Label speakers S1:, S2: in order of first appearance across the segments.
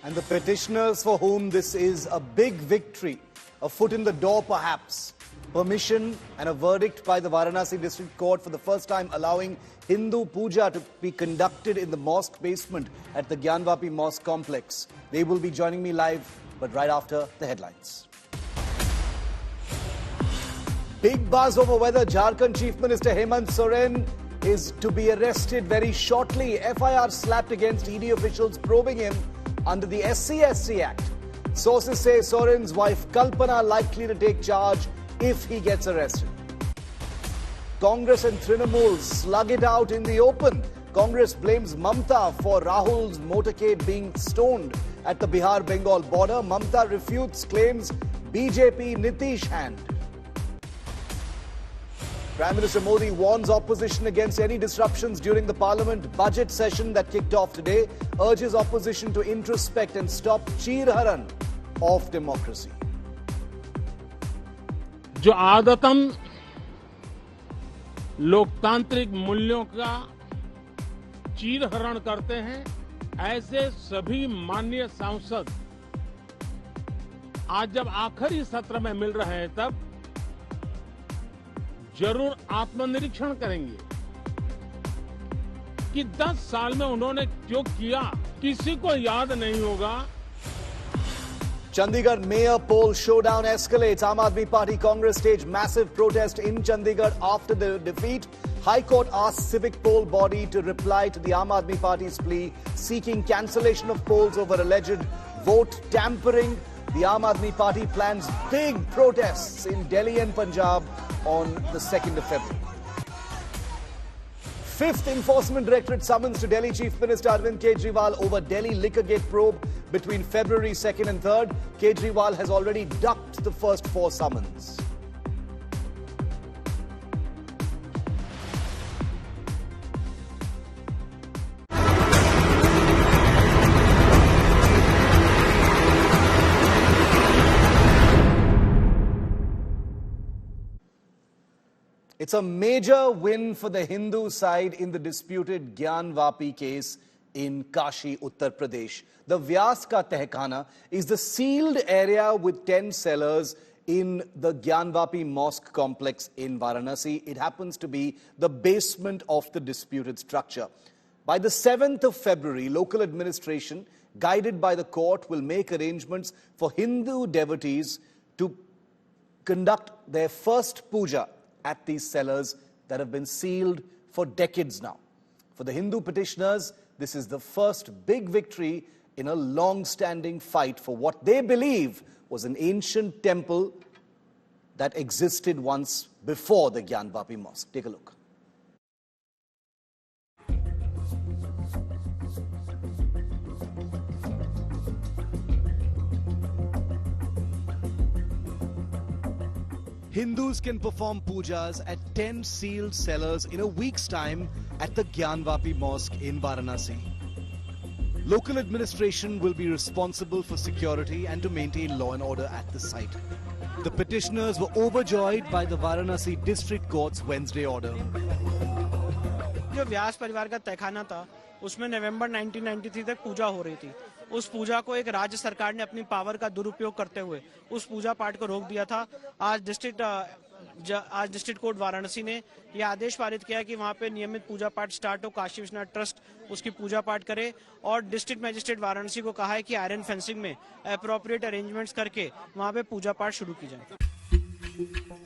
S1: And the petitioners for whom this is a big victory, a foot in the door perhaps, permission and a verdict by the Varanasi District Court for the first time allowing Hindu Puja to be conducted in the mosque basement at the Gyanvapi Mosque complex. They will be joining me live, but right after the headlines. Big buzz over whether Jharkhand Chief Minister Hemant Soren is to be arrested very shortly. FIR slapped against ED officials probing him under the SCSC Act. Sources say Soren's wife Kalpana likely to take charge if he gets arrested. Congress and Trinamool slug it out in the open. Congress blames Mamata for Rahul's motorcade being stoned at the Bihar-Bengal border. Mamata refutes claims BJP Nitish hand. Prime Minister Modi warns opposition against any disruptions during the Parliament budget session that kicked off today, urges opposition to introspect and stop cheerharan of democracy.
S2: जो आदतन लोकतांत्रिक मूल्यों का चीरहरण करते हैं, ऐसे सभी माननीय सांसद आज जब आखिरी सत्र में मिल रहे हैं तब जरूर आत्मनिरीक्षण करेंगे कि 10 साल में उन्होंने जो किया किसी को याद नहीं होगा.
S1: Chandigarh mayor poll showdown escalates. Aam Aadmi Party Congress staged massive protest in Chandigarh after the defeat. High Court asked civic poll body to reply to the Aam Aadmi Party's plea seeking cancellation of polls over alleged vote tampering. The Aam Aadmi Party plans big protests in Delhi and Punjab on the 2nd of February. 5th Enforcement Directorate summons to Delhi Chief Minister Arvind Kejriwal over Delhi Liquorgate probe between February 2nd and 3rd. Kejriwal has already ducked the first 4 summons. It's a major win for the Hindu side in the disputed Gyanvapi case in Kashi, Uttar Pradesh. The Vyas Ka Tehkana is the sealed area with 10 cellars in the Gyanvapi Mosque complex in Varanasi. It happens to be the basement of the disputed structure. By the 7th of February, local administration, guided by the court, will make arrangements for Hindu devotees to conduct their first puja at these cellars that have been sealed for decades now. For the Hindu petitioners, this is the first big victory in a long-standing fight for what they believe was an ancient temple that existed once before the Gyanvapi Mosque. Take a look. Hindus can perform pujas at 10 sealed cellars in a week's time at the Gyanvapi Mosque in Varanasi. Local administration will be responsible for security and to maintain law and order at the site. The petitioners were overjoyed by the Varanasi District Court's Wednesday order.
S3: जो व्यास परिवार का तहखाना था, उसमें नवंबर 1993 तक पूजा हो रही थी. उस पूजा को एक राज्य सरकार ने अपनी पावर का दुरुपयोग करते हुए उस पूजा पाठ को रोक दिया था. आज डिस्ट्रिक्ट कोर्ट वाराणसी ने यह आदेश पारित किया कि वहां पे नियमित पूजा पाठ स्टार्ट हो. काशी विश्वनाथ ट्रस्ट उसकी पूजा पाठ करे और डिस्ट्रिक्ट मजिस्ट्रेट वाराणसी को कहा है कि आयरन फेंसिंग में एप्रोप्रिएट अरेंजमेंट्स करके वहां पे पूजा पाठ शुरू की जाए.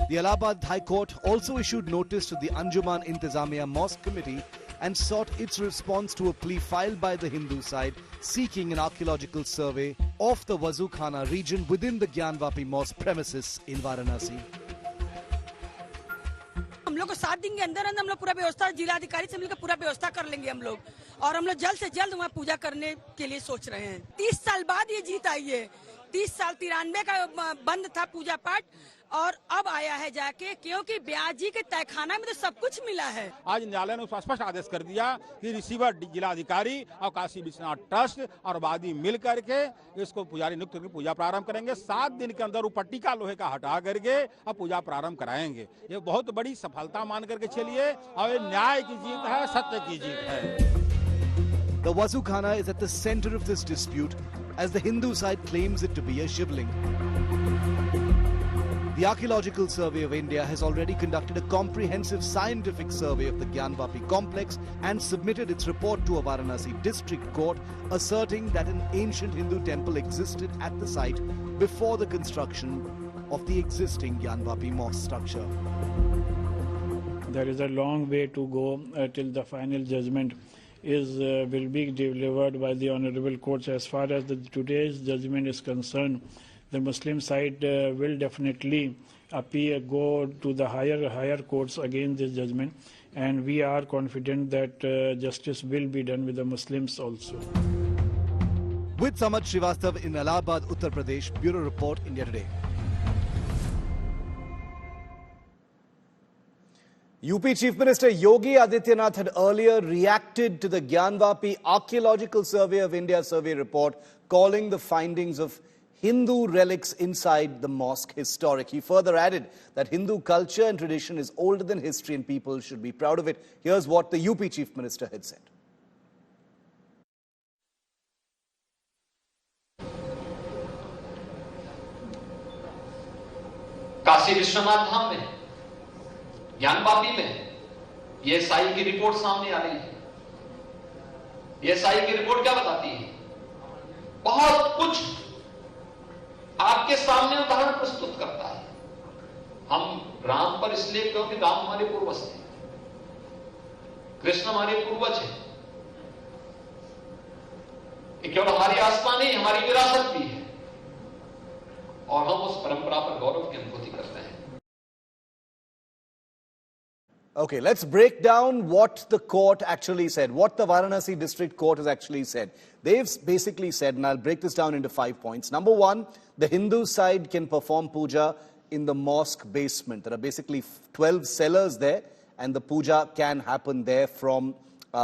S1: The Allahabad High Court also issued notice to the Anjuman Intizamiya Mosque Committee and sought its response to a plea filed by the Hindu side seeking an archaeological survey of the Wazukhana region within the Gyanvapi Mosque premises in Varanasi.
S4: हम लोग को 7 दिन के अंदर हम लोग पूरा व्यवस्था जिलाधिकारी से मिलकर पूरा व्यवस्था कर लेंगे हम लोग और हम लोग जल्द से जल्द वहाँ पूजा करने के लिए सोच रहे हैं. 30 साल बाद ये जीत आई है. 30 साल 93 का बंद था पूजा पाठ और अब आया है जाके, क्योंकि ब्याजी के तहखाना में तो सब कुछ मिला है.
S5: आज न्यायालय ने स्पष्ट आदेश कर दिया कि रिसीवर जिलाधिकारी और काशी विश्वनाथ ट्रस्ट और वादी मिल करके इसको पुजारी नियुक्त करके पूजा प्रारंभ करेंगे. 7 दिन के अंदर वो पट्टिका लोहे का हटा करके अब पूजा प्रारंभ कराएंगे. ये बहुत बड़ी सफलता मान करके चलिए और ये न्याय की जीत है, सत्य की जीत है.
S1: The Wazukhana is at the center of this dispute as the Hindu side claims it to be a shivling. The Archaeological Survey of India has already conducted a comprehensive scientific survey of the Gyanvapi complex and submitted its report to a Varanasi District Court, asserting that an ancient Hindu temple existed at the site before the construction of the existing Gyanvapi Mosque structure.
S6: There is a long way to go till the final judgment will be delivered by the honorable courts. As far as today's judgment is concerned, the Muslim side will definitely go to the higher courts against this judgment, and we are confident that justice will be done with the Muslims also.
S1: With Samat Srivastav in Allahabad, Uttar Pradesh, Bureau Report, India Today. UP Chief Minister Yogi Adityanath had earlier reacted to the Gyanvapi Archaeological Survey of India survey report, calling the findings of Hindu relics inside the mosque historic. He further added that Hindu culture and tradition is older than history and people should be proud of it. Here's what the UP Chief Minister had said.
S7: Kashi Vishwanath Dham में, ज्ञानवापी में ये SI की report सामने आ रही है। ये SI की report क्या बताती है? बहुत कुछ आपके सामने उदाहरण प्रस्तुत करता है। हम राम पर इसलिए क्योंकि राम हमारे पूर्वज थे, कृष्ण हमारे पूर्वज हैं। ये केवल हमारी आस्था नहीं, हमारी विरासत भी है और हम उस परंपरा पर गौरव की अनुभूति करते हैं।
S1: Okay, let's break down what the court actually said, what the Varanasi District Court has actually said. They've basically said, and I'll break this down into 5 points. Number one, the Hindu side can perform puja in the mosque basement. There are basically 12 cellars there, and the puja can happen there from,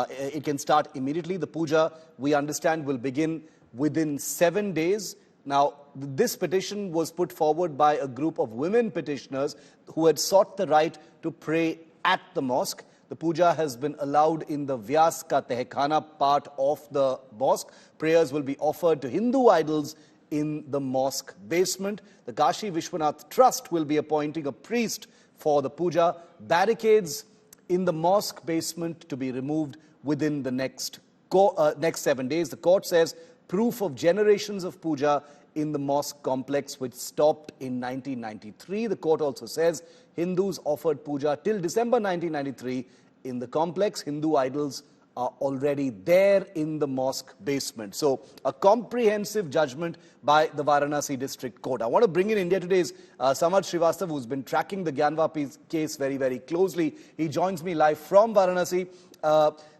S1: it can start immediately. The puja, we understand, will begin within 7 days. Now, this petition was put forward by a group of women petitioners who had sought the right to pray at the mosque. The puja has been allowed in the Vyas Ka Tehkhana part of the mosque. Prayers will be offered to Hindu idols in the mosque basement. The Kashi Vishwanath Trust will be appointing a priest for the puja. Barricades in the mosque basement to be removed within the next 7 days. The court says proof of generations of puja in the mosque complex, which stopped in 1993. The court also says Hindus offered puja till December 1993 in the complex. Hindu idols are already there in the mosque basement. So, a comprehensive judgment by the Varanasi District Court. I want to bring in India Today's Samat Srivastav, who's been tracking the Gyanvapi case very, very closely. He joins me live from Varanasi.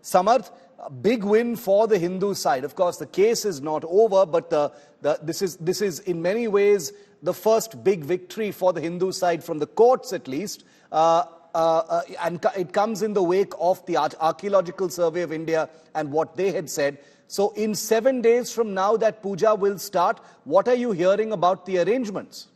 S1: Samarth, a big win for the Hindu side. Of course, the case is not over, but this is in many ways the first big victory for the Hindu side from the courts, at least. And it comes in the wake of the Archaeological Survey of India and what they had said. So, in 7 days from now, that puja will start. What are you hearing about the arrangements?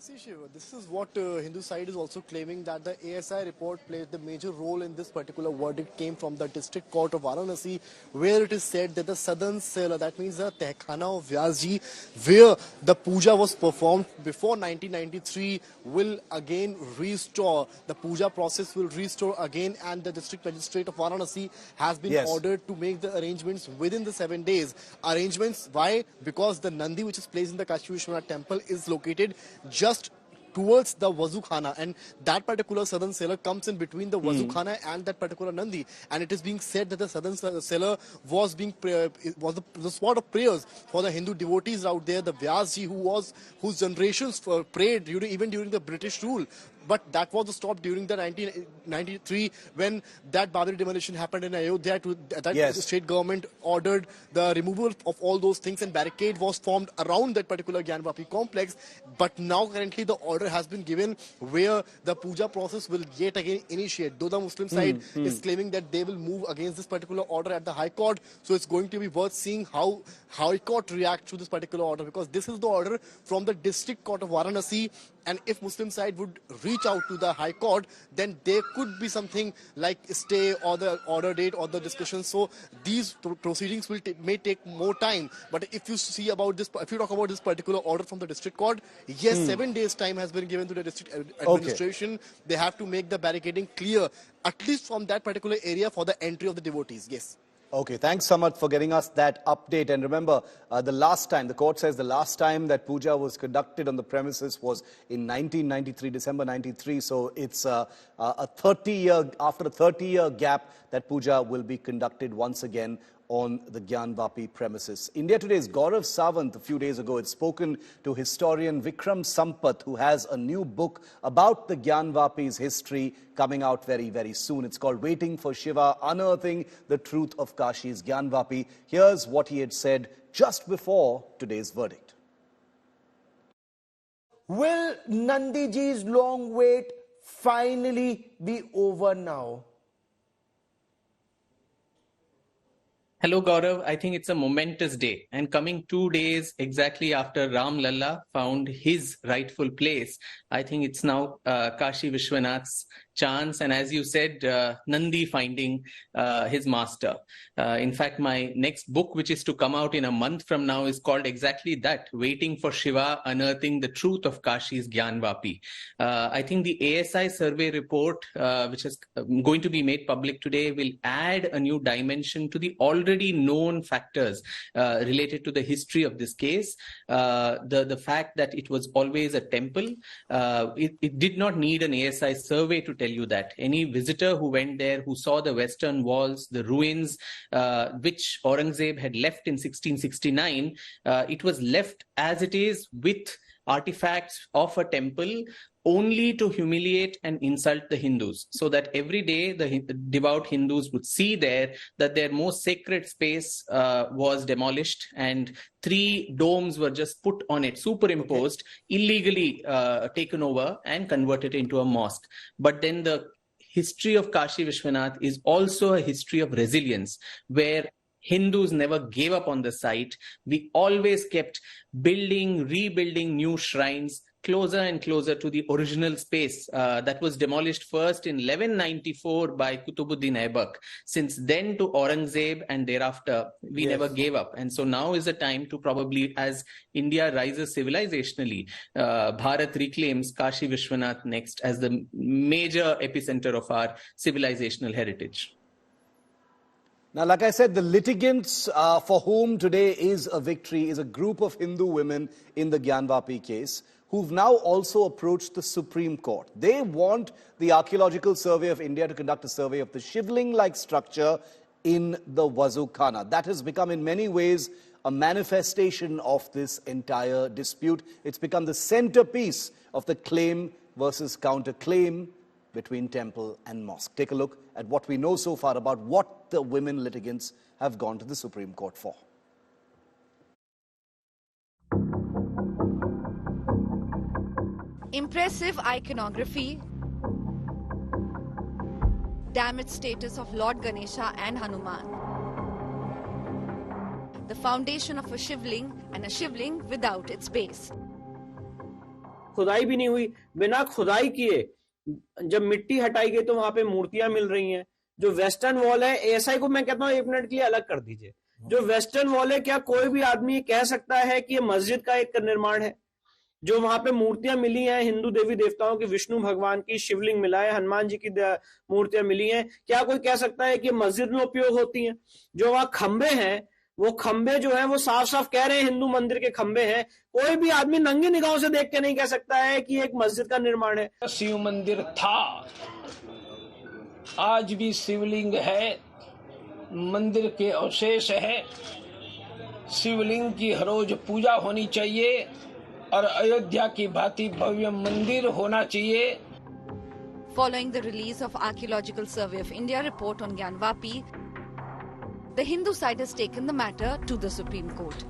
S8: See, Shiva, this is what Hindu side is also claiming, that the ASI report played the major role in this particular verdict. Came from the District Court of Varanasi, where it is said that the southern cellar, that means the Tehkhana of Vyasji, where the puja was performed before 1993, will again restore. The puja process will restore again, and the District Magistrate of Varanasi has been ordered to make the arrangements within the 7 days. Arrangements, why? Because the Nandi, which is placed in the Kashi Vishwanath temple, is located just towards the Wazukhana, and that particular southern cellar comes in between the Wazukhana and that particular Nandi, and it is being said that the southern cellar was the spot of prayers for the Hindu devotees out there, the Vyasji, whose generations prayed even during the British rule. But that was stopped during the 1993 when that Babri demolition happened in Ayodhya. The state government ordered the removal of all those things, and barricade was formed around that particular Gyanvapi complex. But now currently the order has been given where the puja process will yet again initiate. Though the Muslim side is claiming that they will move against this particular order at the High Court. So it's going to be worth seeing how High Court reacts to this particular order, because this is the order from the District Court of Varanasi And if Muslim side would reach out to the High Court, then there could be something like stay or the order date or the discussion. So these proceedings may take more time. But if you see about this, if you talk about this particular order from the district court, yes, 7 days time has been given to the district administration. They have to make the barricading clear, at least from that particular area, for the entry of the devotees. Yes.
S1: Okay, thanks so much for getting us that update. And remember, the court says the last time that puja was conducted on the premises was in 1993, December 93. So it's after a 30-year gap that puja will be conducted once again on the Gyanvapi premises. India Today's Gaurav Sawant a few days ago had spoken to historian Vikram Sampath, who has a new book about the Gyanvapi's history coming out very, very soon. It's called Waiting for Shiva, Unearthing the Truth of Kashi's Gyanvapi. Here's what he had said just before today's verdict.
S9: Will Nandiji's long wait finally be over now?
S10: Hello, Gaurav. I think it's a momentous day, and coming 2 days exactly after Ram Lalla found his rightful place, I think it's now Kashi Vishwanath's chance, and as you said, Nandi finding his master. In fact, my next book, which is to come out in a month from now, is called exactly that, Waiting for Shiva, Unearthing the Truth of Kashi's Gyanvapi. I think the ASI survey report, which is going to be made public today, will add a new dimension to the already known factors related to the history of this case. The fact that it was always a temple, it did not need an ASI survey to tell you that. Any visitor who went there, who saw the western walls, the ruins, which Aurangzeb had left in 1669, it was left as it is with artifacts of a temple only to humiliate and insult the Hindus, so that every day the devout Hindus would see there that their most sacred space was demolished and 3 domes were just put on it, superimposed, illegally taken over and converted into a mosque. But then the history of Kashi Vishwanath is also a history of resilience, where Hindus never gave up on the site. We always kept building, rebuilding new shrines closer and closer to the original space that was demolished first in 1194 by Qutubuddin Aibak. Since then to Aurangzeb and thereafter, we never gave up. And so now is the time to probably, as India rises civilizationally, Bharat reclaims Kashi Vishwanath next as the major epicenter of our civilizational heritage.
S1: Now, like I said, the litigants for whom today is a victory is a group of Hindu women in the Gyanvapi case who've now also approached the Supreme Court. They want the Archaeological Survey of India to conduct a survey of the shivling-like structure in the Vazu Khana. That has become in many ways a manifestation of this entire dispute. It's become the centerpiece of the claim versus counterclaim between temple and mosque. Take a look at what we know so far about what the women litigants have gone to the Supreme Court for.
S11: Impressive iconography, damaged status of Lord Ganesha and Hanuman, the foundation of a shivling and a shivling without its base.
S12: खुदाई भी नहीं हुई, बिना खुदाई किए जब मिट्टी हटाई गई तो वहां पे मूर्तियां मिल रही हैं. जो वेस्टर्न वॉल है, एएसआई को मैं कहता हूं 1 मिनट के लिए अलग कर दीजिए. जो वेस्टर्न वॉल है, क्या कोई भी आदमी कह सकता है कि ये मस्जिद का एक निर्माण है? जो वहां पे मूर्तियां मिली हैं हिंदू देवी देवताओं की, विष्णु भगवान की शिवलिंग मिला है, हनुमान जी की मूर्तियां मिली हैं, क्या कोई कह सकता है कि मस्जिद में उपयोग होती हैं? जो वहां खंबे हैं, वो खंबे जो है वो साफ साफ कह रहे हैं हिंदू मंदिर के खंबे हैं. कोई भी आदमी नंगी निगाहों से देख के नहीं कह सकता है कि एक मस्जिद का निर्माण है.
S2: शिव मंदिर था, आज भी शिवलिंग है, मंदिर के अवशेष है. शिवलिंग की हर रोज पूजा होनी चाहिए और अयोध्या की भांति भव्य मंदिर होना चाहिए.
S11: Following the release of Archaeological Survey of India report on Gyanvapi, the Hindu side has taken the matter to the Supreme Court.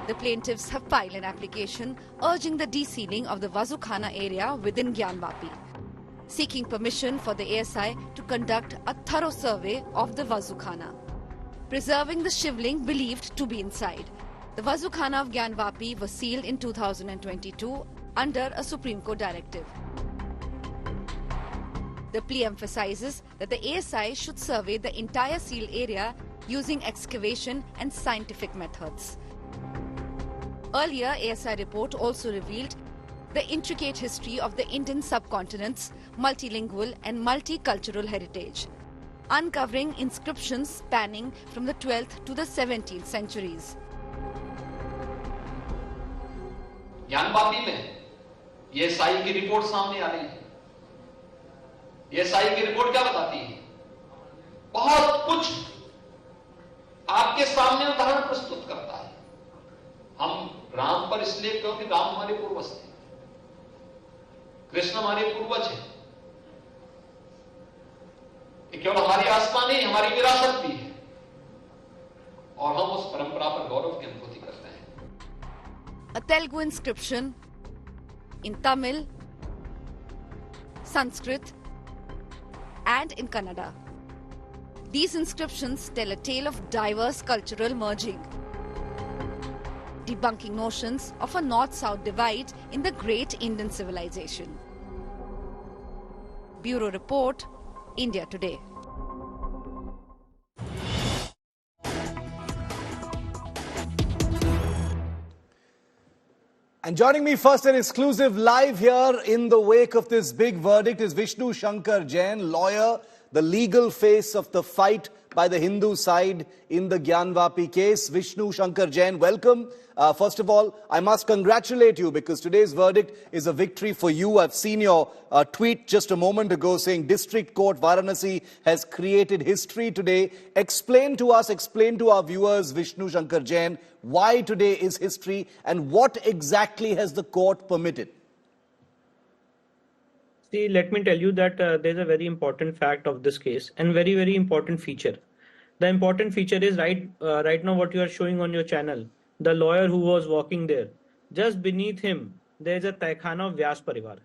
S11: The plaintiffs have filed an application urging the de-sealing of the Vazu Khana area within Gyanvapi, seeking permission for the ASI to conduct a thorough survey of the Vazu Khana, preserving the shivling believed to be inside. The Vazu Khana of Gyanvapi was sealed in 2022 under a Supreme Court directive. The plea emphasizes that the ASI should survey the entire sealed area using excavation and scientific methods. Earlier, ASI report also revealed the intricate history of the Indian subcontinent's multilingual and multicultural heritage, uncovering inscriptions spanning from the 12th to the 17th centuries.
S7: Gyanvapi में ये SI की report सामने आ रही है। ये SI की report क्या बताती है? बहुत कुछ आपके सामने उदाहरण प्रस्तुत करता है। हम राम पर इसलिए क्योंकि राम हमारे पूर्वज थे, कृष्ण हमारे पूर्वज हैं। ये केवल हमारी आस्था नहीं, हमारी विरासत भी है और हम उस परंपरा पर गौरव की अनुभूति करते हैं।
S11: A Telugu inscription in Tamil, Sanskrit and in Kannada. These inscriptions tell a tale of diverse cultural merging, debunking notions of a north-south divide in the great Indian civilization. Bureau Report, India Today.
S1: And joining me first and exclusive live here in the wake of this big verdict is Vishnu Shankar Jain, lawyer, the legal face of the fight by the Hindu side in the Gyanvapi case. Vishnu Shankar Jain, welcome. First of all, I must congratulate you because today's verdict is a victory for you. I've seen your tweet just a moment ago saying District Court Varanasi has created history today. Explain to us, explain to our viewers, Vishnu Shankar Jain, why today is history and what exactly has the court permitted?
S12: See, let me tell you that there's a very important fact of this case and very, very important feature. The important feature is right now what you are showing on your channel. The lawyer who was walking there. Just beneath him, there is a Taikhana of Vyas Parivar.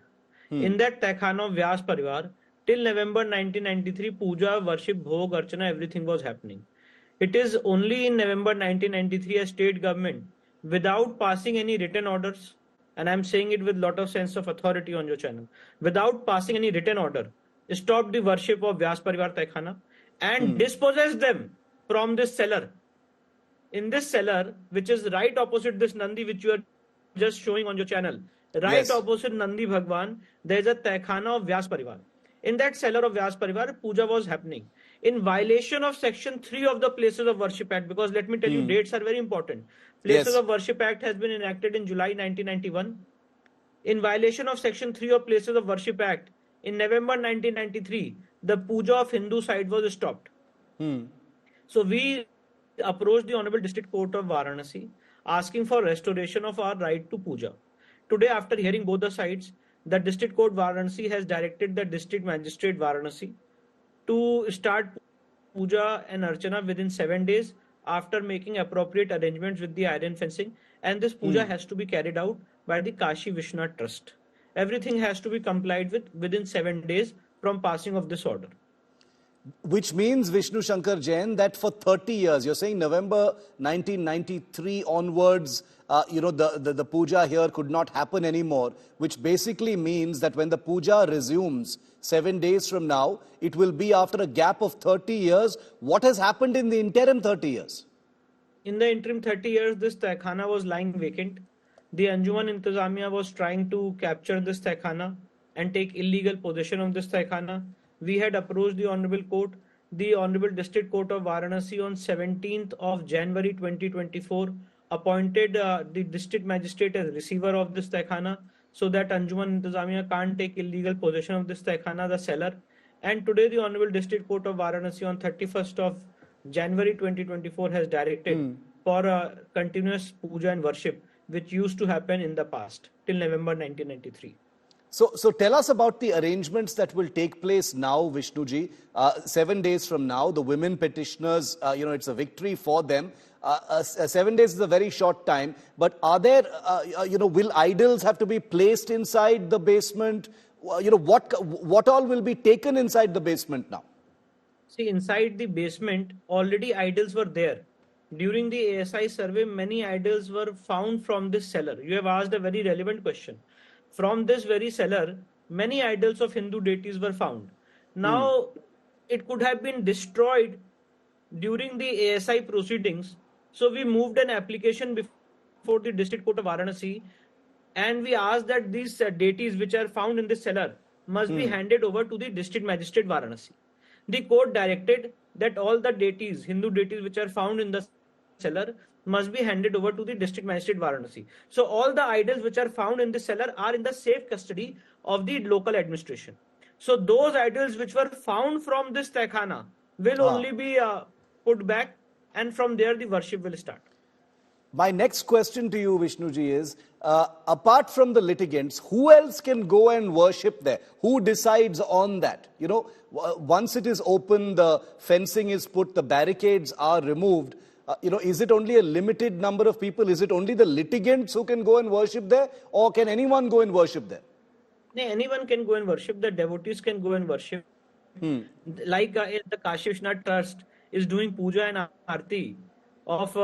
S12: In that Taikhana of Vyas Parivar, till November 1993, Puja, worship, Bhog, Archana, everything was happening. It is only in November 1993 a state government, without passing any written orders, and I'm saying it with lot of sense of authority on your channel, without passing any written order, stopped the worship of Vyas Parivar Taikhana and dispossessed them from this cellar. In this cellar, which is right opposite this Nandi, which you are just showing on your channel, right opposite Nandi Bhagwan, there is a Taikhana of Vyas Parivar. In that cellar of Vyas Parivar, Puja was happening. In violation of Section 3 of the Places of Worship Act, because let me tell you, dates are very important. Places of Worship Act has been enacted in July 1991. In violation of Section 3 of Places of Worship Act, in November 1993, the Puja of Hindu side was stopped. So we approached the Honorable District Court of Varanasi asking for restoration of our right to Puja. Today, after hearing both the sides, the District Court Varanasi has directed the District Magistrate Varanasi to start Puja and Archana within 7 days after making appropriate arrangements with the iron fencing, and this Puja has to be carried out by the Kashi Vishwanath Trust. Everything has to be complied with within 7 days from passing of this order.
S1: Which means, Vishnu Shankar Jain, that for 30 years, you're saying November 1993 onwards, the puja here could not happen anymore, which basically means that when the puja resumes 7 days from now, it will be after a gap of 30 years. What has happened in the interim 30 years?
S12: In the interim 30 years, this Taikhana was lying vacant. The Anjuman Intizamiya was trying to capture this Taikhana and take illegal possession of this Taikhana. We had approached the Honorable Court, the Honorable District Court of Varanasi on 17th of January 2024 appointed the District Magistrate as receiver of this Taikhana so that Anjuman Intizamiya can't take illegal possession of this Taikhana, the seller. And today the Honorable District Court of Varanasi on 31st of January 2024 has directed for continuous puja and worship which used to happen in the past till November 1993.
S1: So tell us about the arrangements that will take place now, Vishnuji. 7 days from now, the women petitioners, it's a victory for them. 7 days is a very short time. But are there, will idols have to be placed inside the basement? What all will be taken inside the basement now?
S12: See, inside the basement, already idols were there. During the ASI survey, many idols were found from this cellar. You have asked a very relevant question. from this very cellar, many idols of Hindu deities were found. Now, it could have been destroyed during the ASI proceedings. So we moved an application before the District Court of Varanasi, and we asked that these deities which are found in this cellar must be handed over to the District Magistrate Varanasi. The court directed that all the deities, Hindu deities which are found in the cellar, must be handed over to the District Magistrate Varanasi. So all the idols which are found in the cellar are in the safe custody of the local administration. So those idols which were found from this Tehkhana will only be put back, and from there the worship will start.
S1: My next question to you, Vishnuji, is apart from the litigants, who else can go and worship there? Who decides on that? You know, once it is open, the fencing is put, the barricades are removed. You know, is it only a limited number of people? Is it only the litigants who can go and worship there? Or can anyone go and worship there?
S12: No, anyone can go and worship. The devotees can go and worship. Like the Kashi Vishwanath Trust is doing puja and aarti of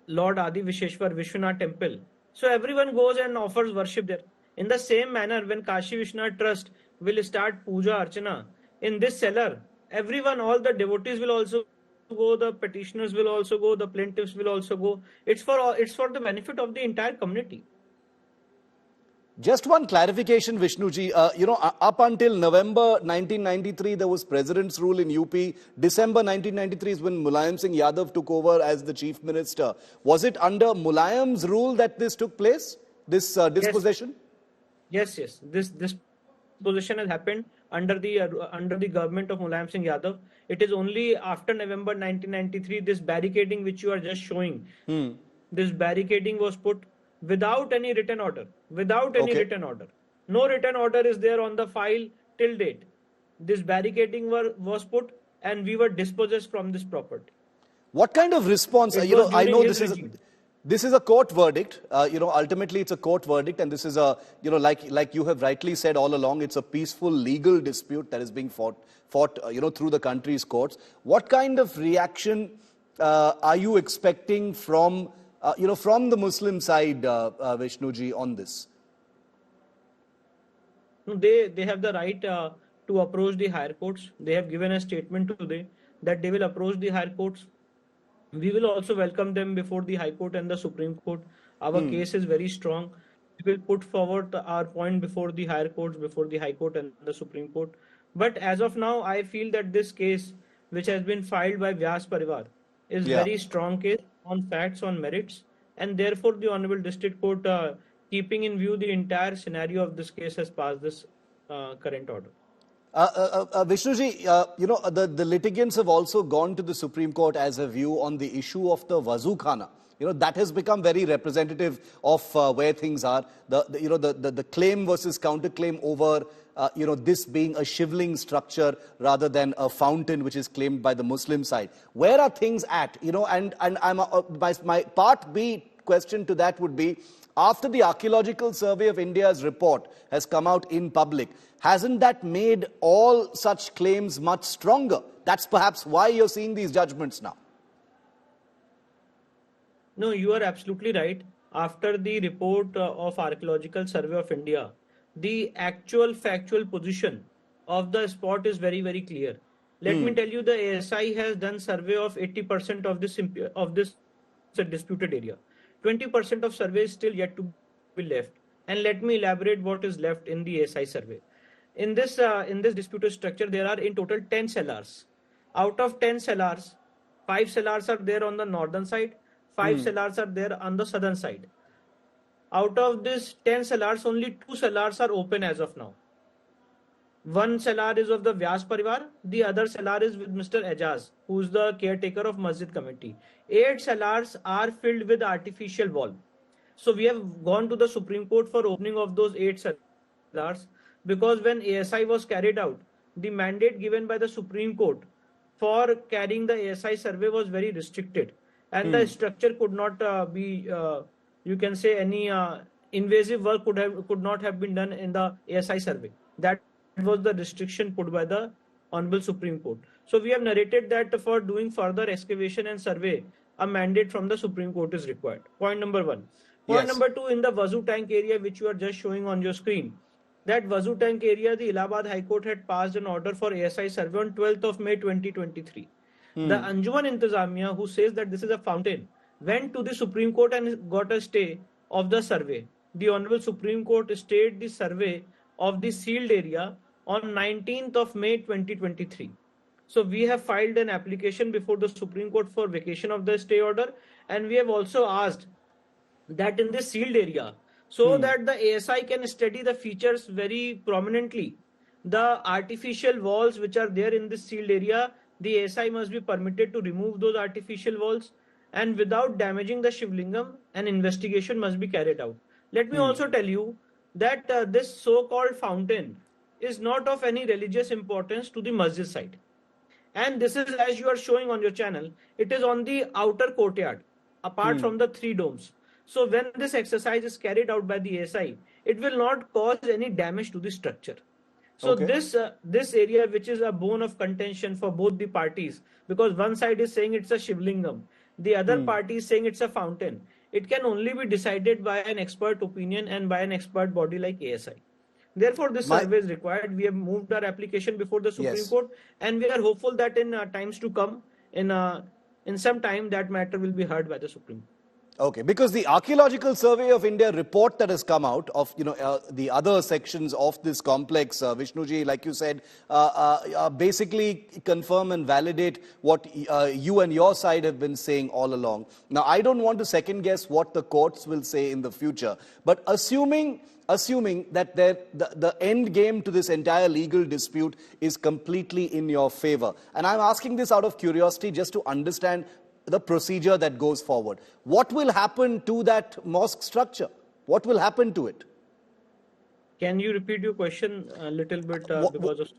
S12: Lord Adi Visheshwar Vishwanath temple. So everyone goes and offers worship there. In the same manner, when Kashi Vishwanath Trust will start puja archana in this cellar, everyone, all the devotees will also go, the petitioners will also go, the plaintiffs will also go. It's for the benefit of the entire community.
S1: Just one clarification, Vishnuji. You know, up until November 1993, there was president's rule in UP. December 1993 is when Mulayam Singh Yadav took over as the chief minister. Was it under Mulayam's rule that this took place, this dispossession?
S12: Yes. This dispossession has happened under the government of Mulayam Singh Yadav. It is only after November 1993, this barricading which you are just showing, this barricading was put without any written order. Written order. No written order is there on the file till date. This barricading was put, and we were dispossessed from this property.
S1: What kind of response? You know, I know this is a court verdict. You know, ultimately it's a court verdict, and this is a, you know, like you have rightly said all along, it's a peaceful legal dispute that is being fought you know, through the country's courts. What kind of reaction are you expecting from you know, from the Muslim side, Vishnuji, on this?
S12: They have the right to approach the higher courts. They have given a statement today that they will approach the higher courts. We will also welcome them before the High Court and the Supreme Court. Our case is very strong. We will put forward our point before the higher courts, before the High Court and the Supreme Court. But as of now, I feel that this case, which has been filed by Vyas Parivar, is very strong case on facts, on merits, and therefore the Honorable District Court, keeping in view the entire scenario of this case, has passed this current order.
S1: Vishnuji, you know, the litigants have also gone to the Supreme Court as a view on the issue of the Wazukhana. You know, that has become very representative of where things are. The claim versus counterclaim over, you know, this being a shivling structure rather than a fountain, which is claimed by the Muslim side. Where are things at? You know, and my part B question to that would be, after the Archaeological Survey of India's report has come out in public, hasn't that made all such claims much stronger? That's perhaps why you're seeing these judgments now.
S12: No, you are absolutely right. After the report of Archaeological Survey of India, the actual factual position of the spot is very, very clear. Let me tell you, the ASI has done survey of 80% of this disputed area. 20% of survey is still yet to be left. And let me elaborate what is left in the ASI survey. In this disputed structure, there are in total 10 cellars. Out of 10 cellars, 5 cellars are there on the northern side, 5 cellars are there on the southern side. Out of this 10 cellars, only 2 cellars are open as of now. One cellar is of the Vyas Parivar, the other cellar is with Mr. Ajaz, who is the caretaker of Masjid Committee. 8 cellars are filled with artificial wall. So we have gone to the Supreme Court for opening of those 8 cellars, because when ASI was carried out, the mandate given by the Supreme Court for carrying the ASI survey was very restricted, and the structure could not be, you can say, any invasive work could not have been done in the ASI survey. That was the restriction put by the Honorable Supreme Court. So we have narrated that for doing further excavation and survey, a mandate from the Supreme Court is required. Point number 1. Point number 2, in the Wazoo tank area, which you are just showing on your screen, that Wazoo tank area, the Allahabad High Court had passed an order for ASI survey on 12th of May 2023. The Anjuman Intizamiya, who says that this is a fountain, went to the Supreme Court and got a stay of the survey. The Honorable Supreme Court stayed the survey of the sealed area on 19th of May 2023. So we have filed an application before the Supreme Court for vacation of the stay order, and we have also asked that in this sealed area, so that the ASI can study the features very prominently, the artificial walls which are there in this sealed area, the ASI must be permitted to remove those artificial walls, and without damaging the Shivlingam, an investigation must be carried out. Let me also tell you that this so-called fountain is not of any religious importance to the masjid side. And this is, as you are showing on your channel, it is on the outer courtyard, apart from the 3 domes. So when this exercise is carried out by the ASI, it will not cause any damage to the structure. So this area, which is a bone of contention for both the parties, because one side is saying it's a Shivlingam, the other party is saying it's a fountain, it can only be decided by an expert opinion and by an expert body like ASI. Therefore, this survey is required. We have moved our application before the Supreme Court, and we are hopeful that in times to come, in some time, that matter will be heard by the Supreme Court.
S1: Okay, because the Archaeological Survey of India report that has come out of, the other sections of this complex, Vishnuji, like you said, basically confirm and validate what you and your side have been saying all along. Now, I don't want to second guess what the courts will say in the future, but assuming that the end game to this entire legal dispute is completely in your favor, and I'm asking this out of curiosity just to understand the procedure that goes forward. What will happen to that mosque structure? What will happen to it?
S12: Can you repeat your question a little bit because of...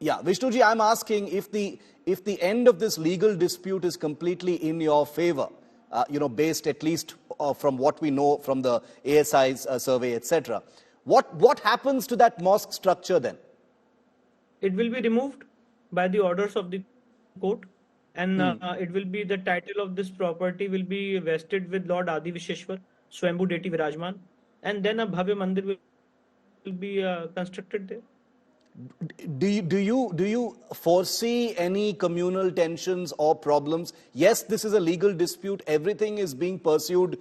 S1: Yeah, Vishnuji, I'm asking if the end of this legal dispute is completely in your favor, based at least from what we know from the ASI's survey, etc. What happens to that mosque structure then?
S12: It will be removed by the orders of the court. And it will be, the title of this property will be vested with Lord Adi Visheshwar, Swambhu Deity Virajman, and then a Bhavya Mandir will be constructed there.
S1: Do you foresee any communal tensions or problems? Yes, this is a legal dispute. Everything is being pursued,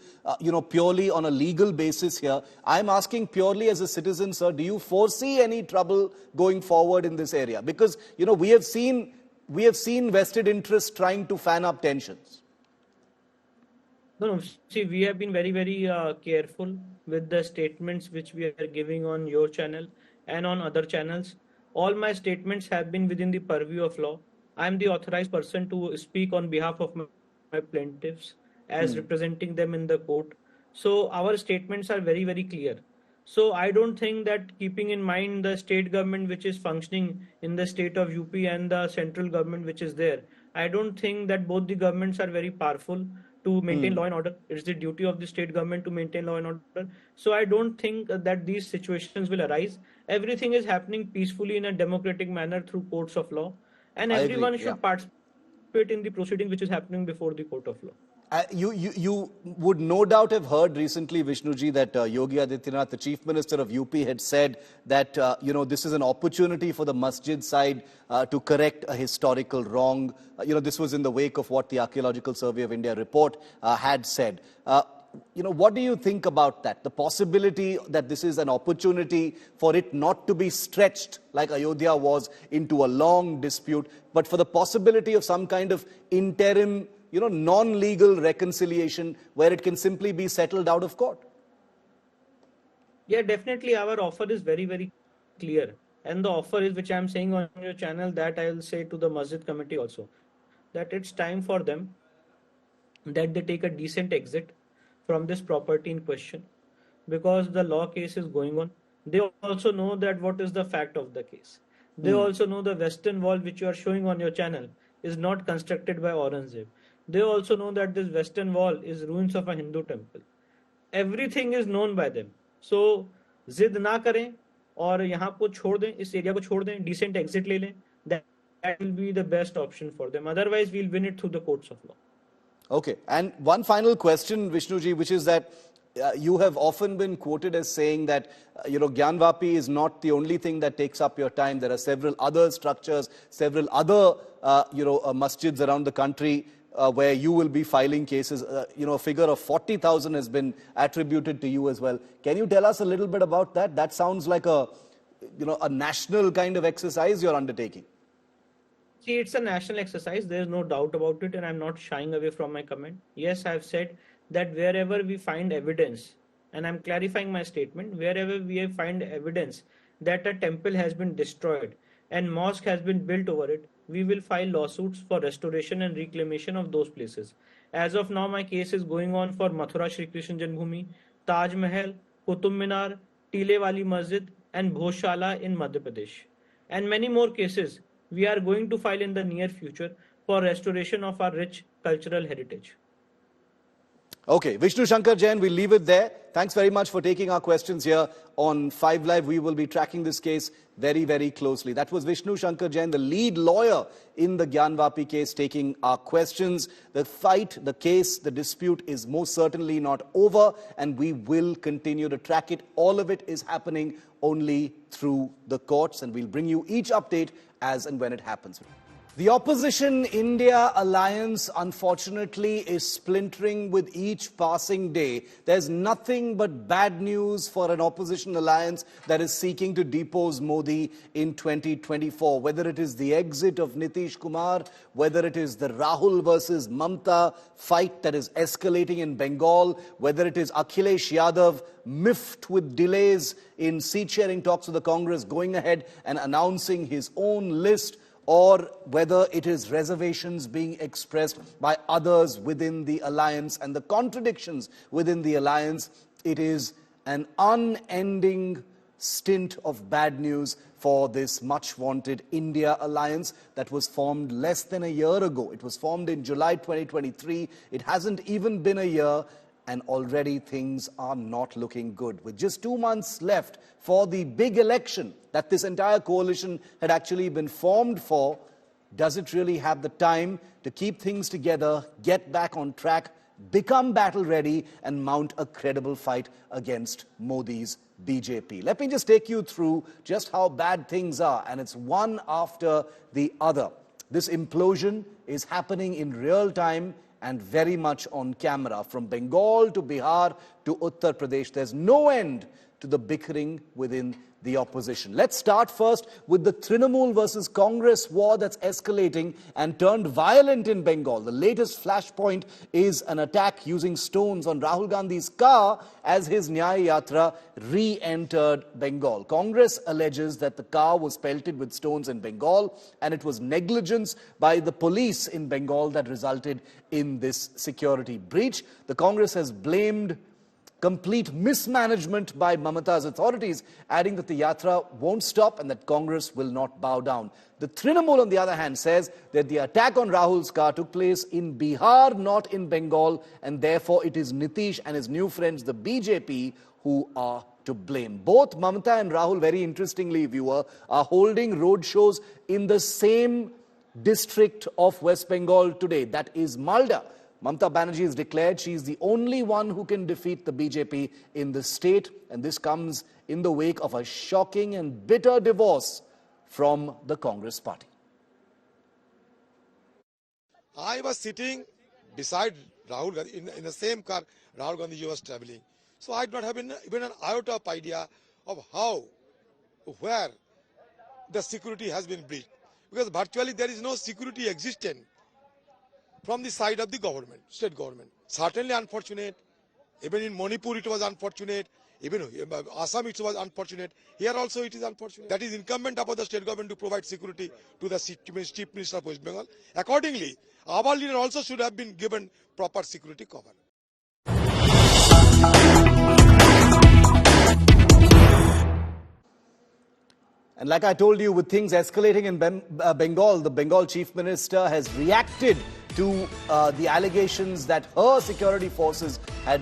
S1: purely on a legal basis here. I'm asking purely as a citizen, sir, do you foresee any trouble going forward in this area? Because, we have seen vested interests trying to fan up tensions.
S12: No, see, we have been very, very careful with the statements which we are giving on your channel and on other channels. All my statements have been within the purview of law. I am the authorized person to speak on behalf of my plaintiffs as representing them in the court. So our statements are very, very clear. So I don't think that, keeping in mind the state government which is functioning in the state of UP and the central government which is there, I don't think that both the governments are very powerful to maintain law and order. It's the duty of the state government to maintain law and order. So I don't think that these situations will arise. Everything is happening peacefully in a democratic manner through courts of law, and everyone should participate in the proceeding which is happening before the court of law.
S1: You would no doubt have heard recently, Vishnuji, that Yogi Adityanath, the Chief Minister of UP, had said that, this is an opportunity for the masjid side to correct a historical wrong. This was in the wake of what the Archaeological Survey of India report had said. What do you think about that? The possibility that this is an opportunity for it not to be stretched like Ayodhya was into a long dispute, but for the possibility of some kind of interim non-legal reconciliation where it can simply be settled out of court?
S12: Yeah, definitely our offer is very, very clear. And the offer is, which I am saying on your channel, that I will say to the Masjid committee also, that it's time for them that they take a decent exit from this property in question, because the law case is going on. They also know that what is the fact of the case. They also know the western wall which you are showing on your channel is not constructed by Aurangzeb. They also know that this western wall is ruins of a Hindu temple. Everything is known by them. So, जिद ना करें और यहाँ को छोड़ दें, इस area को छोड़ दें, decent exit ले लें. That will be the best option for them. Otherwise, we'll win it through the courts of law.
S1: Okay, and one final question, Vishnuji, which is that you have often been quoted as saying that, Gyanvapi is not the only thing that takes up your time. There are several other structures, several other, masjids around the country where you will be filing cases. A figure of 40,000 has been attributed to you as well. Can you tell us a little bit about that? That sounds like a national kind of exercise you're undertaking.
S12: See, it's a national exercise. There's no doubt about it, and I'm not shying away from my comment. Yes, I've said that wherever we find evidence, and I'm clarifying my statement, wherever we find evidence that a temple has been destroyed and mosque has been built over it, we will file lawsuits for restoration and reclamation of those places. As of now, my case is going on for Mathura Shri Krishna Janmabhoomi, Taj Mahal, Qutub Minar, Tile Wali Masjid, and Bhojshala in Madhya Pradesh. And many more cases we are going to file in the near future for restoration of our rich cultural heritage.
S1: Okay, Vishnu Shankar Jain, we'll leave it there. Thanks very much for taking our questions here on 5 Live. We will be tracking this case very, very closely. That was Vishnu Shankar Jain, the lead lawyer in the Gyanvapi case, taking our questions. The fight, the case, the dispute is most certainly not over, and we will continue to track it. All of it is happening only through the courts, and we'll bring you each update as and when it happens. The opposition India alliance, unfortunately, is splintering with each passing day. There's nothing but bad news for an opposition alliance that is seeking to depose Modi in 2024. Whether it is the exit of Nitish Kumar, whether it is the Rahul versus Mamata fight that is escalating in Bengal, whether it is Akhilesh Yadav miffed with delays in seat-sharing talks with the Congress going ahead and announcing his own list, or whether it is reservations being expressed by others within the alliance and the contradictions within the alliance, it is an unending stint of bad news for this much-wanted India alliance that was formed less than a year ago. It was formed in July 2023. It hasn't even been a year, and already things are not looking good. With just 2 months left for the big election that this entire coalition had actually been formed for, does it really have the time to keep things together, get back on track, become battle ready, and mount a credible fight against Modi's BJP? Let me just take you through just how bad things are, and it's one after the other. This implosion is happening in real time and very much on camera. From Bengal to Bihar to Uttar Pradesh, there's no end to the bickering within the opposition. Let's start first with the Trinamool versus Congress war that's escalating and turned violent in Bengal. The latest flashpoint is an attack using stones on Rahul Gandhi's car as his Nyaya Yatra re-entered Bengal. Congress alleges that the car was pelted with stones in Bengal and it was negligence by the police in Bengal that resulted in this security breach. The Congress has blamed complete mismanagement by Mamata's authorities, adding that the Yatra won't stop and that Congress will not bow down. The Trinamool, on the other hand, says that the attack on Rahul's car took place in Bihar, not in Bengal, and therefore it is Nitish and his new friends, the BJP, who are to blame. Both Mamata and Rahul, very interestingly, viewer, are holding road shows in the same district of West Bengal today, that is Malda. Mamata Banerjee has declared she is the only one who can defeat the BJP in the state, and this comes in the wake of a shocking and bitter divorce from the Congress party.
S13: I was sitting beside Rahul Gandhi in the same car Rahul Gandhi was traveling. So I do not have even an iota of idea of how, where the security has been breached. Because virtually there is no security existent from the side of the government, state government. Certainly unfortunate. Even in Manipur it was unfortunate. Even Assam it was unfortunate. Here also it is unfortunate. That is incumbent upon the state government to provide security to the Chief Minister of West Bengal. Accordingly, our leader also should have been given proper security cover.
S1: And like I told you, with things escalating in Bengal, the Bengal Chief Minister has reacted to the allegations that her security forces had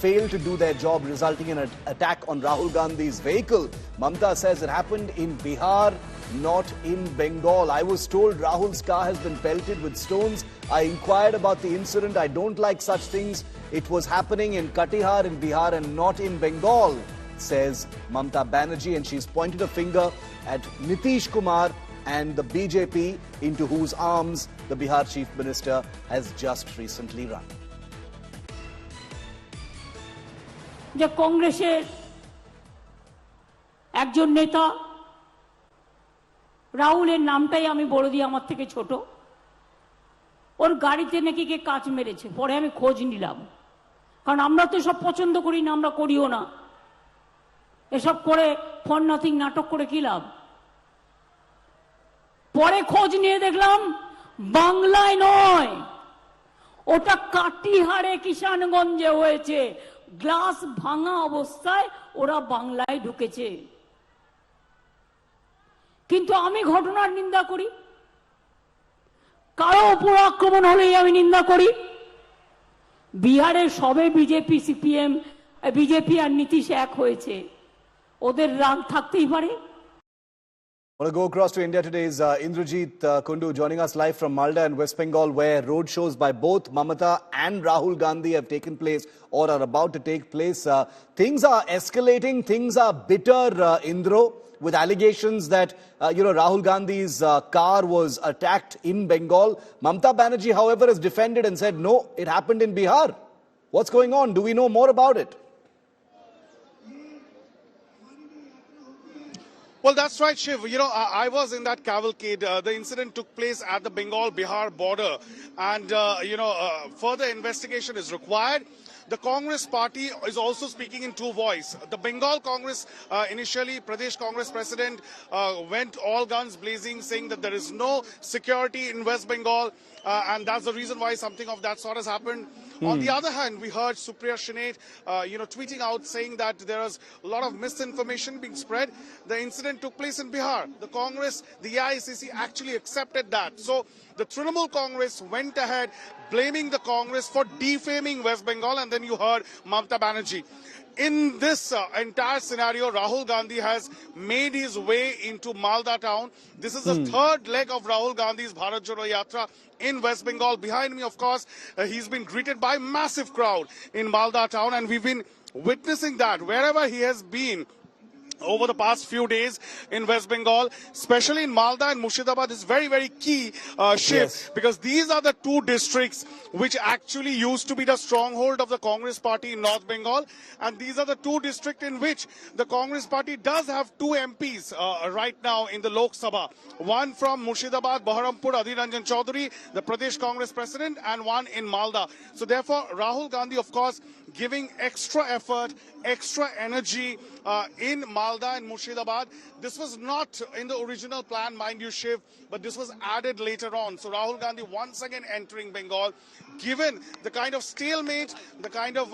S1: failed to do their job, resulting in an attack on Rahul Gandhi's vehicle. Mamata says it happened in Bihar not in Bengal. I was told Rahul's car has been pelted with stones. I inquired about the incident. I don't like such things. It was happening in Katihar in Bihar and not in Bengal, says Mamata Banerjee, and she's pointed a finger at Nitish Kumar and the BJP, into whose arms the Bihar Chief Minister has just recently run.
S14: যে কংগ্রেসের একজন নেতা, রাহুলের নামটাই আমি বলে দিই, আমার থেকে ছোট, ওর গাড়িতে নাকি কে কাঁচ মেরেছে। পরে আমি খোঁজ নিলাম, কারণ আমরা তো সব পছন্দ করি না, আমরা করিও না। এসব করে ফর নাথিং নাটক করে কি লাভ? পরে খোঁজ নিয়ে দেখলাম বাংলায় নয়, ওটা কাটিহারে কিষানগঞ্জে হয়েছে। গ্লাস ভাঙা অবস্থায় ওরা বাংলায় ঢুকেছে। কিন্তু আমি ঘটনার নিন্দা করি, কারো উপর আক্রমণ হলেই আমি নিন্দা করি। বিহারে সবে বিজেপি সিপিএম বিজেপি আর নীতিশ এক হয়েছে, ওদের রাগ থাকতেই পারে।
S1: I want to go across to India today. Is Indrajit Kundu joining us live from Malda and West Bengal, where road shows by both Mamata and Rahul Gandhi have taken place or are about to take place. Things are escalating, things are bitter, Indro, with allegations that Rahul Gandhi's car was attacked in Bengal. Mamata Banerjee, however, has defended and said, no, it happened in Bihar. What's going on? Do we know more about it?
S15: Well, that's right, Shiv. I was in that cavalcade. The incident took place at the Bengal-Bihar border. And, further investigation is required. The Congress party is also speaking in two voices. The Bengal Congress, initially, Pradesh Congress president went all guns blazing, saying that there is no security in West Bengal. And that's the reason why something of that sort has happened. On the other hand, we heard Supriya Shinate, tweeting out saying that there is a lot of misinformation being spread. The incident took place in Bihar. The Congress, the AICC actually accepted that. So the Trinamool Congress went ahead blaming the Congress for defaming West Bengal, and then you heard Mamata Banerjee. In this entire scenario, Rahul Gandhi has made his way into Malda town. This is the third leg of Rahul Gandhi's Bharat Jodo Yatra in West Bengal. Behind me, of course, he's been greeted by a massive crowd in Malda town, and we've been witnessing that wherever he has been over the past few days in West Bengal, especially in Malda and Murshidabad, is very, very key, shift, because these are the two districts which actually used to be the stronghold of the Congress party in North Bengal, and these are the two districts in which the Congress party does have two MPs right now in the Lok Sabha. One from Murshidabad, Baharampur, Adityan Chaudhary, the Pradesh Congress president, and one in Malda. So therefore, Rahul Gandhi, of course, giving extra effort, extra energy in Malda and Murshidabad. This was not in the original plan, mind you, Shiv, but this was added later on. So Rahul Gandhi once again entering Bengal, given the kind of stalemate, the kind of,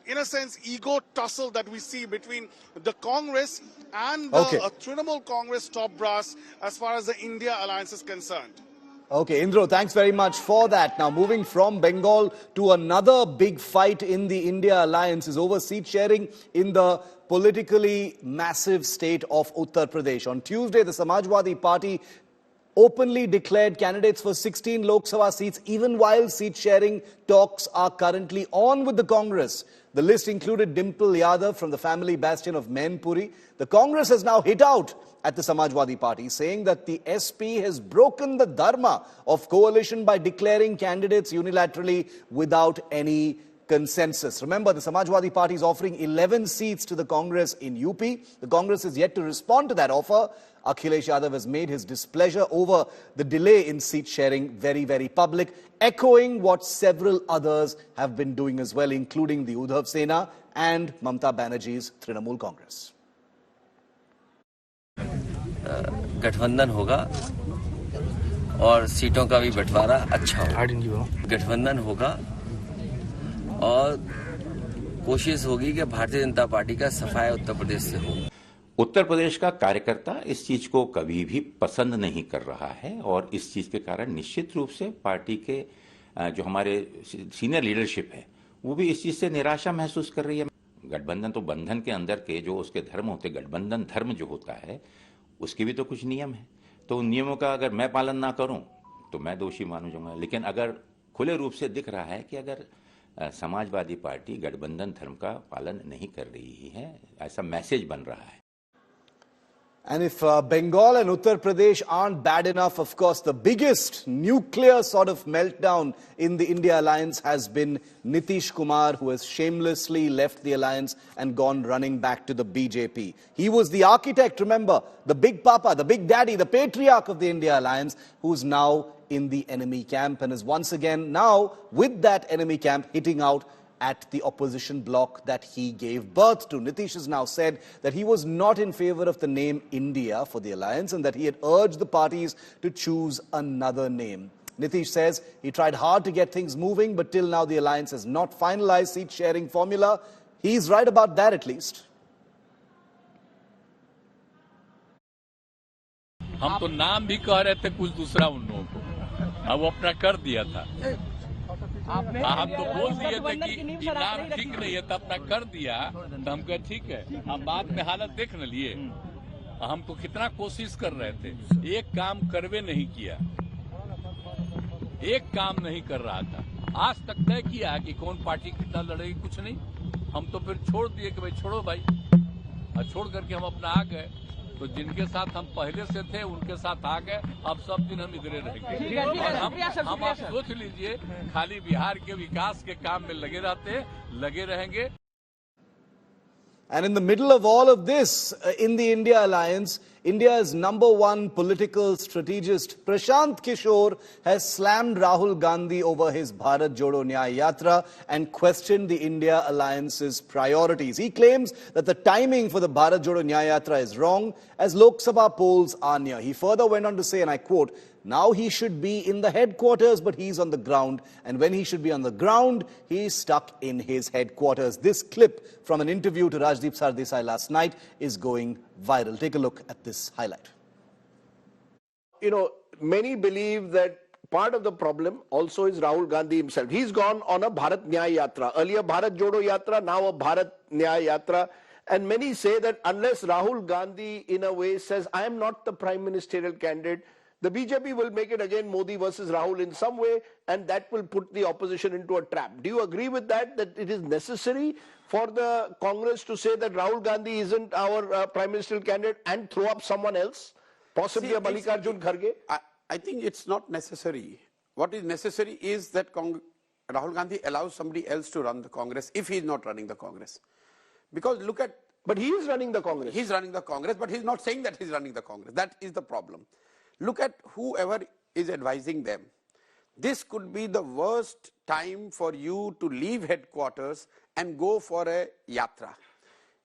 S15: in a sense, ego tussle that we see between the Congress and the Trinamool Congress top brass as far as the India alliance is concerned.
S1: Okay, Indro, thanks very much for that. Now, moving from Bengal to another big fight in the India alliance is over seat sharing in the politically massive state of Uttar Pradesh. On Tuesday, the Samajwadi Party openly declared candidates for 16 Lok Sabha seats, even while seat sharing talks are currently on with the Congress. The list included Dimple Yadav from the family bastion of Mainpuri. The Congress has now hit out at the Samajwadi Party, saying that the SP has broken the dharma of coalition by declaring candidates unilaterally without any consensus. Remember, the Samajwadi Party is offering 11 seats to the Congress in UP. The Congress is yet to respond to that offer. Akhilesh Yadav has made his displeasure over the delay in seat sharing very, very public, echoing what several others have been doing as well, including the Uddhav Sena and Mamata Banerjee's Trinamool Congress.
S16: गठबंधन होगा और सीटों का भी बंटवारा अच्छा होगा। गठबंधन होगा और कोशिश होगी कि भारतीय जनता पार्टी का सफाया उत्तर प्रदेश से हो।
S17: उत्तर प्रदेश का कार्यकर्ता इस चीज को कभी भी पसंद नहीं कर रहा है और इस चीज के कारण निश्चित रूप से पार्टी के जो हमारे सीनियर लीडरशिप है वो भी इस चीज से निराशा महसूस कर रही है। गठबंधन तो बंधन के अंदर के जो उसके धर्म होते, गठबंधन धर्म जो होता है उसके भी तो कुछ नियम है। तो उन नियमों का अगर मैं पालन ना करूं तो मैं दोषी मानू जाऊंगा। लेकिन अगर खुले रूप से दिख रहा है कि अगर समाजवादी पार्टी गठबंधन धर्म का पालन नहीं कर रही है, ऐसा मैसेज बन रहा है।
S1: And if Bengal and Uttar Pradesh aren't bad enough, of course, the biggest nuclear sort of meltdown in the India alliance has been Nitish Kumar, who has shamelessly left the alliance and gone running back to the BJP. He was the architect, remember, the big papa, the big daddy, the patriarch of the India alliance, who's now in the enemy camp and is once again now with that enemy camp hitting out at the opposition bloc that he gave birth to. Nitish has now said that he was not in favor of the name India for the alliance and that he had urged the parties to choose another name. Nitish says he tried hard to get things moving, but till now the alliance has not finalized seat sharing formula. He's right about that at least.
S18: हम तो नाम भी कह रहे थे कुछ दूसरा उन लोगों को, अब वो अपना कर दिया था। हम तो बोल दिए थे कि नाम ठीक नहीं है, तो अपना कर दिया, तो हम कहे ठीक है। अब बाद में हालत देख न लिए, हम तो कितना कोशिश कर रहे थे, एक काम करवे नहीं किया, एक काम नहीं कर रहा था। आज तक तय किया कि कौन पार्टी कितना लड़ेगी, कुछ नहीं। हम तो फिर छोड़ दिए कि भाई छोड़ो भाई, और छोड़ करके हम अपना आ गए। तो जिनके साथ हम पहले से थे उनके साथ आ गए, अब सब दिन हम इधरे रहेंगे। और हम आप सोच लीजिए, खाली बिहार के विकास के काम में लगे रहते, लगे रहेंगे।
S1: And in the middle of all of this, in the India alliance, India's #1 political strategist, Prashant Kishore, has slammed Rahul Gandhi over his Bharat Jodo Nyaya Yatra and questioned the India alliance's priorities. He claims that the timing for the Bharat Jodo Nyaya Yatra is wrong, as Lok Sabha polls are near. He further went on to say, and I quote, now he should be in the headquarters, but he's on the ground. And when he should be on the ground, he's stuck in his headquarters. This clip from an interview to Rajdeep Sardesai last night is going viral. Take a look at this highlight.
S9: You know, many believe that part of the problem also is Rahul Gandhi himself. He's gone on a Bharat Nyaya Yatra. Earlier Bharat Jodo Yatra, now a Bharat Nyaya Yatra. And many say that unless Rahul Gandhi in a way says, I am not the prime ministerial candidate, the BJP will make it again Modi versus Rahul in some way, and that will put the opposition into a trap. Do you agree with that, that it is necessary for the Congress to say that Rahul Gandhi isn't our prime ministerial candidate and throw up someone else, possibly a Mallikarjun Kharge?
S19: I think it's not necessary. What is necessary is that Rahul Gandhi allows somebody else to run the Congress if he's not running the Congress. Because look at...
S9: But he is running the Congress.
S19: He's running the Congress, but he's not saying that he's running the Congress. That is the problem. Look at whoever is advising them. This could be the worst time for you to leave headquarters and go for a yatra.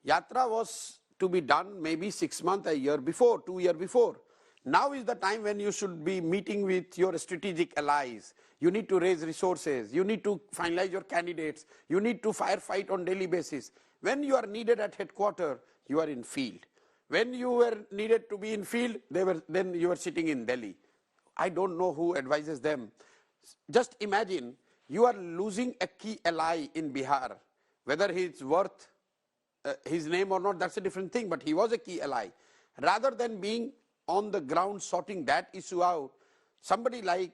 S19: Yatra was to be done maybe 6 months, a year before, 2 years before. Now is the time when you should be meeting with your strategic allies. You need to raise resources. You need to finalize your candidates. You need to firefight on daily basis. When you are needed at headquarters, you are in field. When you were needed to be in field, then you were sitting in Delhi. I don't know who advises them. Just imagine you are losing a key ally in Bihar. Whether he's worth his name or not, that's a different thing, but he was a key ally. Rather than being on the ground sorting that issue out, somebody like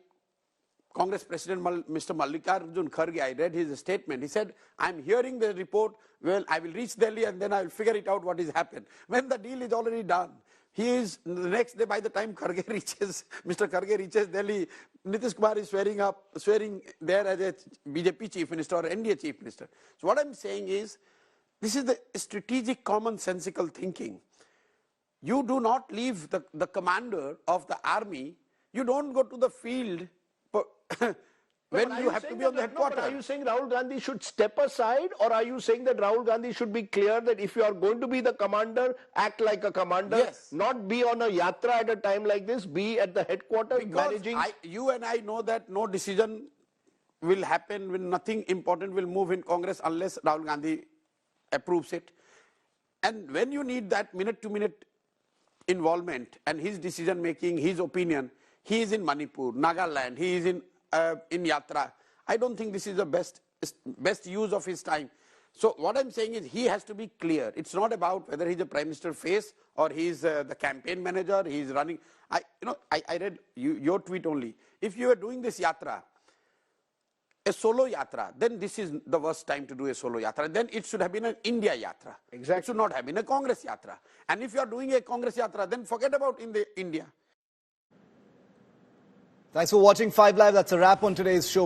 S19: Congress President Mr. Mallikarjun Kharge, I read his statement. He said, I'm hearing the report, well, I will reach Delhi and then I will figure it out what has happened. When the deal is already done, he is, the next day by the time Kharge reaches, Mr. Kharge reaches Delhi, Nitish Kumar is swearing there as a BJP chief minister or NDA chief minister. So what I'm saying is, this is the strategic commonsensical thinking. You do not leave the commander of the army, you don't go to the field when you have to be on the headquarters.
S9: Are you saying Rahul Gandhi should step aside, or are you saying that Rahul Gandhi should be clear that if you are going to be the commander, act like a commander, yes, not be on a yatra at a time like this, be at the headquarters managing?
S19: You and I know that no decision will happen, when nothing important will move in Congress unless Rahul Gandhi approves it. And when you need that minute-to-minute involvement and his decision making, his opinion, he is in Manipur, Nagaland, he is in Yatra. I don't think this is the best use of his time. So what I'm saying is he has to be clear. It's not about whether he's a Prime Minister face or he's the campaign manager, he's running. I read your tweet only. If you are doing this yatra, a solo yatra, then this is the worst time to do a solo yatra. Then it should have been an India yatra. Exactly. It should not have been a Congress yatra. And if you are doing a Congress yatra, then forget about India.
S1: Thanks for watching 5 Live. That's a wrap on today's show.